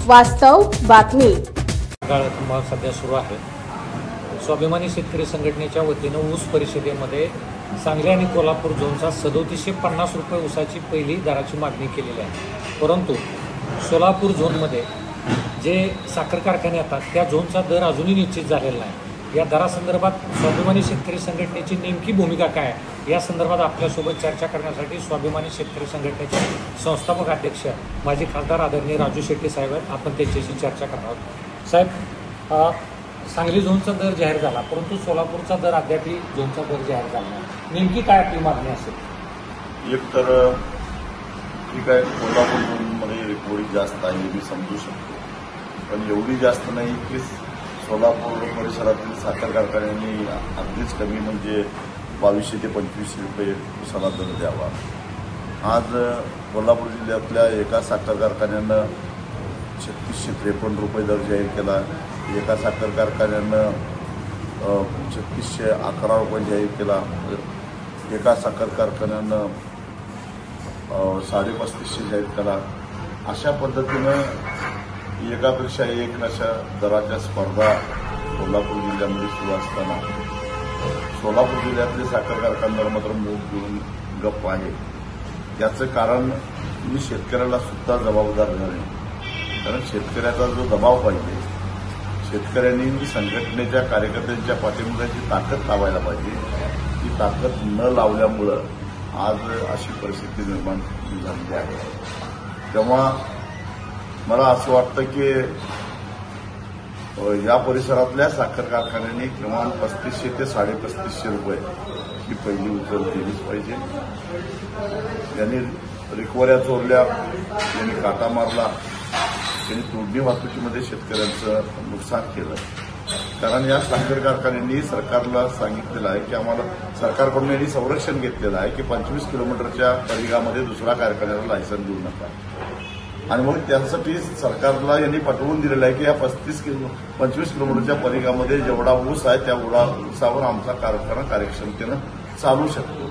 वास्तव बातमी काळ सध्या सुरू आहे। स्वाभिमानी शेतकरी संघटनेच्या वतीनं ऊस परिषदेमध्ये सांगली आणि कोल्हापूर झोनचा 3750 रुपये ऊसाची पहिली दराची मागणी केलेली आहे। परंतु सोलापूर झोनमध्ये जे साखर कारखाने येतात त्या झोनचा दर अजूनही निश्चित झालेला नाही। या दरासंदर्भात स्वाभिमानी शेतकरी संघटनेची नेमकी भूमिका काय आहे या संदर्भात आपल्यासोबत चर्चा करण्यासाठी स्वाभिमानी शेतकरी संघटनेचे संस्थापक अध्यक्ष माजी खासदार आदरणीय राजू शेट्टी साहेब आहेत। आपण त्यांच्याशी चर्चा करणार आहोत। साहेब, सांगली झोनचा दर जाहीर झाला परंतु सोलापूरचा दर अद्यापही झोनचा दर जाहीर झाला नाही। नेमकी काय आपली मागणी असेल? एक तर ठीक आहे, कोल्हापूर झोनमध्ये रिकव्हरी जास्त आहे मी समजू शकतो, पण एवढी जास्त नाही की सोलापूर परिसरातील साखर कारखान्यांनी अगदीच कमी म्हणजे 2200 ते 2500 रुपये उसाला दर द्यावा। आज कोल्हापूर जिल्ह्यातल्या एका साखर कारखान्यानं 3653 रुपये दर जाहीर केला, एका साखर कारखान्यानं 3611 रुपये जाहीर केला, एका साखर कारखान्यानं 3550 जाहीर केला। अशा पद्धतीनं एकापेक्षा एक अशा दराच्या स्पर्धा कोल्हापूर जिल्ह्यामध्ये सुरू असताना सोलापूर जिल्ह्यातले साखर कारखानदार मात्र मूग घेऊन गप्प आहे। याचं कारण मी शेतकऱ्याला सुद्धा जबाबदार झाले, कारण शेतकऱ्याचा जो दबाव पाहिजे, शेतकऱ्यांनी संघटनेच्या कार्यकर्त्यांच्या पाठीमागे ताकद लावायला पाहिजे। ती ताकद न लावल्यामुळं आज अशी परिस्थिती निर्माण झाली आहे। तेव्हा मला असं वाटतं की या परिसरातल्या साखर कारखान्यांनी किमान 3500 ते 3550 रुपये ही पहिली उचल केलीच पाहिजे। यांनी रिकव्हऱ्या चोरल्या, यांनी काटा मारला, त्यांनी तोडणी वाहतुकीमध्ये शेतकऱ्यांचं नुकसान केलं। कारण या साखर कारखान्यांनी सरकारला सांगितलेलं आहे की आम्हाला सरकारकडून यांनी संरक्षण घेतलेलं आहे की 25 किलोमीटरच्या परिघामध्ये दुसऱ्या कारखान्याला लायसन देऊ नका, आणि मग त्यासाठी सरकारला यांनी पटवून दिलेलं आहे की या 25 किलोमीटरच्या परिघामध्ये जेवढा ऊस आहे त्या ऊसावर आमचा कारखाना कार्यक्षमतेनं चालू शकतो।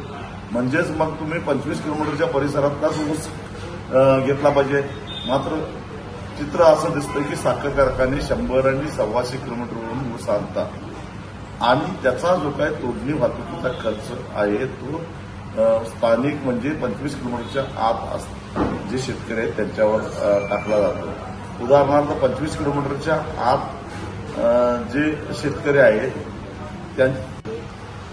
म्हणजेच मग तुम्ही 25 किलोमीटरच्या परिसरातलाच ऊस घेतला पाहिजे। मात्र चित्र असं दिसतं की साखर कारखाने 100 आणि 125 किलोमीटरवरून ऊस आणतात आणि त्याचा जो काय तोडणी वाहतुकीचा खर्च आहे तो स्थानिक म्हणजे 25 किलोमीटरच्या आत असतो जे शेतकरी आहेत त्यांच्यावर टाकला जातो। उदाहरणार्थ 25 किलोमीटरच्या आत जे शेतकरी आहेत त्यांच्या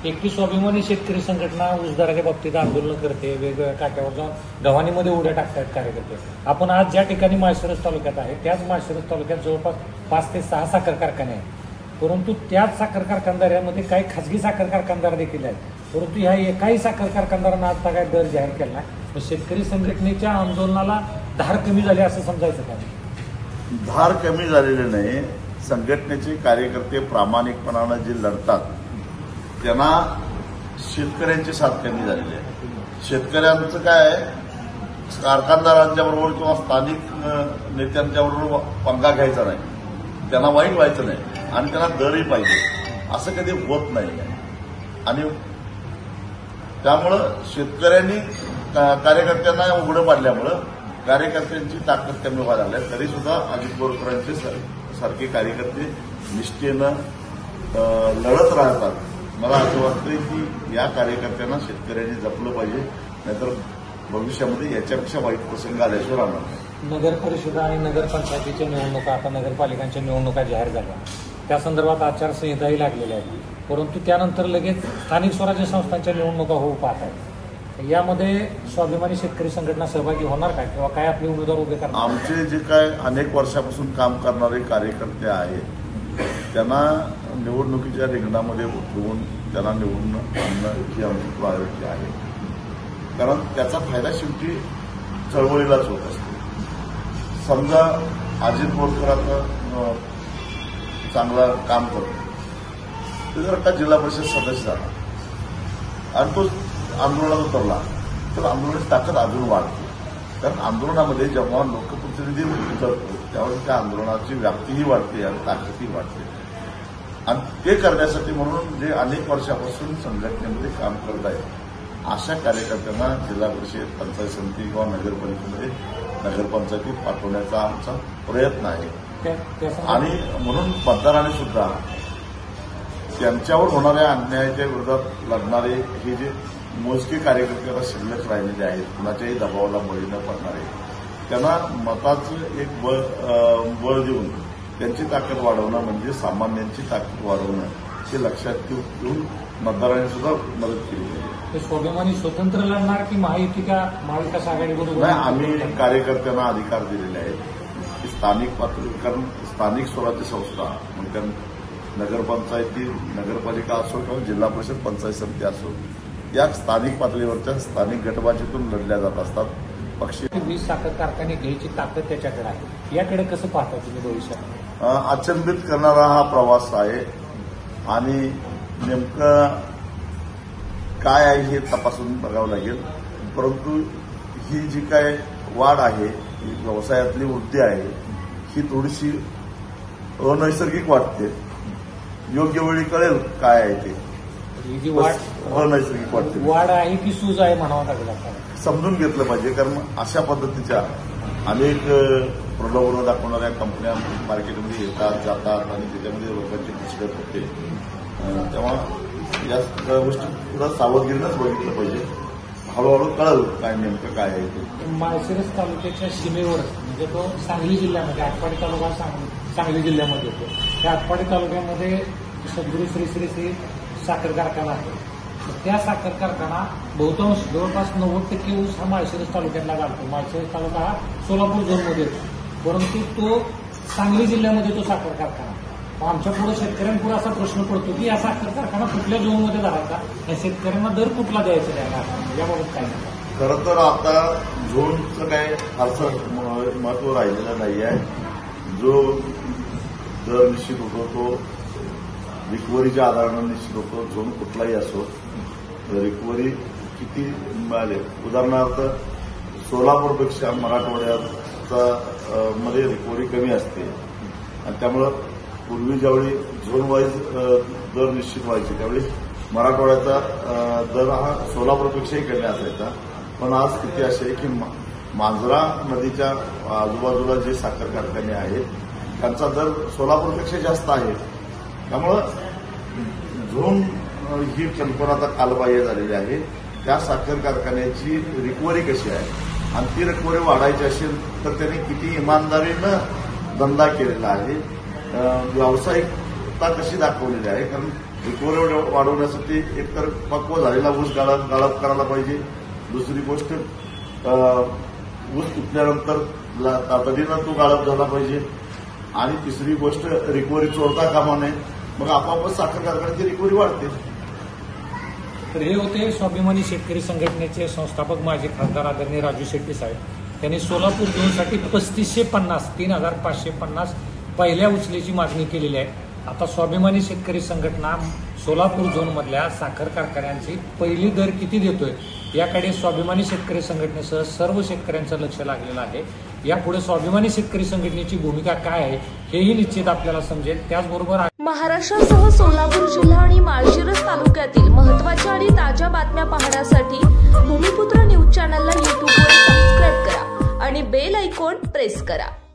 एकटी स्वाभिमानी शेतकरी संघटना ऊस दराच्या बाबतीत आंदोलन करते, वेगवेगळ्या काट्यावर जाऊन गव्हाणीमध्ये उड्या टाकतात कार्यकर्ते। आपण आज ज्या ठिकाणी माळशिरस तालुक्यात आहे त्याच माळशिरस तालुक्यात जवळपास 5 ते 6 साखर कारखाने आहेत, परंतु त्याच साखर कारखानदारांमध्ये काही खासगी साखर कारखानदार देखील आहेत, परंतु ह्या एकाही साखर कारखानदारांना आता काय दर जाहीर केला नाही। शेतकरी संघटनेच्या आंदोलनाला धार कमी झाली असं समजायचं का? धार कमी झालेले नाही, संघटनेचे कार्यकर्ते प्रामाणिकपणानं जे लढतात त्यांना शेतकऱ्यांची साथ कमी झालेली आहे। शेतकऱ्यांचं काय कारखानदारांच्या बरोबर किंवा स्थानिक नेत्यांच्या बरोबर पंगा घ्यायचा नाही, त्यांना वाईट व्हायचं नाही आणि त्यांना दरही पाहिजे, असं कधी होत नाही। आणि त्यामुळं शेतकऱ्यांनी कार्यकर्त्यांना उघडं पाडल्यामुळं कार्यकर्त्यांची ताकद कमी व्हायला लागली। तरी सुद्धा अजित बोरकरांचे सारखे कार्यकर्ते निष्ठेनं लढत राहतात। मला असं वाटतंय की या कार्यकर्त्यांना शेतकऱ्यांनी जपलं पाहिजे, नाहीतर भविष्यामध्ये याच्यापेक्षा वाईट प्रसंग आल्याशिवाय राहणार नाही। नगर परिषदा आणि नगरपंचायतीच्या निवडणुका, आता नगरपालिकांच्या निवडणुका जाहीर झाल्या, त्या संदर्भात आचारसंहिताही लागलेल्या आहे, परंतु त्यानंतर लगेच स्थानिक स्वराज्य संस्थांच्या निवडणुका होऊ पाहत आहेत। यामध्ये स्वाभिमानी शेतकरी संघटना सहभागी होणार काय किंवा काय आपले उमेदवार उभे करणार? आमचे जे काय अनेक वर्षापासून काम करणारे कार्यकर्ते आहेत त्यांना निवडणुकीच्या रिंगणामध्ये उतरवून त्यांना निवडून आणणं ही आमची प्रायोरिटी आहे, कारण त्याचा फायदा शेवटी चळवळीलाच होत असतो। समजा अजित बोरकर आता चांगलं काम करतो, तो जर का जिल्हा परिषद सदस्य झाला आणि तो आंदोलनात उतरला तर आंदोलनाची ताकद अजून वाढते, कारण आंदोलनामध्ये जेव्हा लोकप्रतिनिधी उतरतो त्यावेळेस त्या आंदोलनाची व्याप्तीही वाढते आणि ताकदही वाढते। आणि ते करण्यासाठी म्हणून जे अनेक वर्षापासून संघटनेमध्ये काम करत आहेत अशा कार्यकर्त्यांना जिल्हा परिषद, पंचायत समिती किंवा नगरपालिकेमध्ये नगरपंचायतीत पाठवण्याचा आमचा प्रयत्न आहे. त्या- आणि म्हणून मतदारांनी सुद्धा त्यांच्यावर होणाऱ्या अन्यायाच्या विरोधात लढणारे हे जे मोजके कार्यकर्ते आता शिल्लक राहिलेले आहेत, कुणाच्याही दबावाला बळी न पडणारे, त्यांना मताचं एक बळ देऊन त्यांची ताकद वाढवणं म्हणजे सामान्यांची ताकद वाढवणं हे लक्षात घेऊन मतदारांनी सुद्धा मदत केली आहे. ते स्वाभिमानी स्वतंत्र लढणार की महायुती का महाविकास आघाडीबरोबर? नाही, आम्ही कार्यकर्त्यांना अधिकार दिलेले आहेत की स्थानिक पातळी, कारण स्थानिक स्वराज्य संस्था म्हणजे नगरपंचायती, नगरपालिका असो किंवा जिल्हा परिषद पंचायत समिती असो, या स्थानिक पातळीवरच्या स्थानिक गटबाजीतून लढल्या जात असतात. पक्षी 20 साखर कारखाने घ्यायची ताकद त्याच्याकडे आहे. याकडे कसं पाहता तुम्ही भविष्यात? अचंबित करणारा हा प्रवास आहे आणि नेमकं काय आहे हे तपासून बघावं लागेल. परंतु ही जी काय वाढ आहे, ही व्यवसायातली वृद्धी आहे, ही थोडीशी अनैसर्गिक वाटते. योग्य वेळी कळेल काय आहे ते. ही जी वाढ अनैसर्गिक वाटते. वाढ आहे की सूज आहे म्हणावं लागेल आपल्याला. समजून घेतलं पाहिजे, कारण अशा पद्धतीच्या अनेक प्रलोभनं दाखवणाऱ्या कंपन्या मार्केटमध्ये येतात जातात आणि त्याच्यामध्ये लोकांची फसवणूक होते. तेव्हा या सगळ्या गोष्टी थोडा सावधगिरीनंच बघितलं पाहिजे. हळूहळू कळलं काय नेमकं काय आहे ते. माळशिरस तालुक्याच्या सीमेवर म्हणजे तो सांगली जिल्ह्यामध्ये, आटपाडी तालुका सांगली जिल्ह्यामध्ये येतो. त्या आटपाडी तालुक्यामध्ये सद्गुरू श्री श्री श्री साखर कारखाना आहे. त्या साखर कारखाना बहुतांश जवळपास 90% ऊस हा माळशिरस तालुक्यातला घालतो. माळशिरस तालुका हा सोलापूर झोनमध्ये येतो, परंतु तो सांगली जिल्ह्यामध्ये तो साखर कारखाना. आमच्या पुढे शेतकऱ्यांपुढे असा प्रश्न पडतो की या साखर कारखाना कुठल्या झोनमध्ये धरायचा, या शेतकऱ्यांना दर कुठला द्यायचा द्यायला, याबाबत काय नाही. खरं तर आता झोनचं काय फारसं महत्व राहिलेलं नाही आहे. जो दर निश्चित होतो तो रिकव्हरीच्या आधारानं निश्चित होतो. झोन कुठलाही असो, रिकव्हरी किती मिळाले. उदाहरणार्थ सोलापूरपेक्षा मराठवाड्याचा मध्ये रिकव्हरी कमी असते आणि त्यामुळं पूर्वी ज्यावेळी झोन वाईज दर निश्चित व्हायचे त्यावेळी मराठवाड्याचा दर हा सोलापूरपेक्षाही कमी असायचा. पण आज स्थिती अशी आहे की मांजरा नदीच्या आजूबाजूला जे साखर कारखाने आहेत त्यांचा दर सोलापूरपेक्षा जास्त आहे. त्यामुळं झोन ही कल्पना आता कालबाह्य झालेली आहे. त्या साखर कारखान्याची रिकव्हरी कशी आहे आणि ती रिकव्हरी वाढायची असेल तर त्याने किती इमानदारीनं धंदा केलेला आहे, व्यावसायिकता कशी दाखवलेली आहे. कारण रिकव्हरी वाढवण्यासाठी एकतर पक्व झालेला ऊस गाळप करायला पाहिजे. दुसरी गोष्ट ऊस तुटल्यानंतर तातडीनं तो गाळप झाला पाहिजे. आणि तिसरी गोष्ट रिकव्हरी चोरता कामा नये. मग आपोआपच साखर कारखान्याची रिकव्हरी वाढते. तर हे होते स्वाभिमानी शेतकरी संघटनेचे संस्थापक माजी खासदार आदरणीय राजू शेट्टी साहेब. त्यांनी सोलापूर झोनसाठी 3550 3550 पहिल्या उचलेची मागणी केलेली आहे. आता स्वाभिमानी शेतकरी संघटना सोलापूर झोनमधल्या साखर कारखान्यांची पहिली दर किती देतोय याकडे स्वाभिमानी शेतकरी संघटनेसह सर्व शेतकऱ्यांचं लक्ष लागलेलं आहे. यापुढे स्वाभिमानी शेतकरी संघटनेची भूमिका काय आहे हेही निश्चित आपल्याला समजेल. त्याचबरोबर महाराष्ट्रासह सोलापूर जिल्हा आणि माळशिरस तालुक्यातील महत्त्वाच्या आणि ताज्या बातम्या पाहण्यासाठी भूमिपुत्र न्यूज चॅनलला यूट्यूबवर सबस्क्राईब करा आणि बेल आयकॉन प्रेस करा.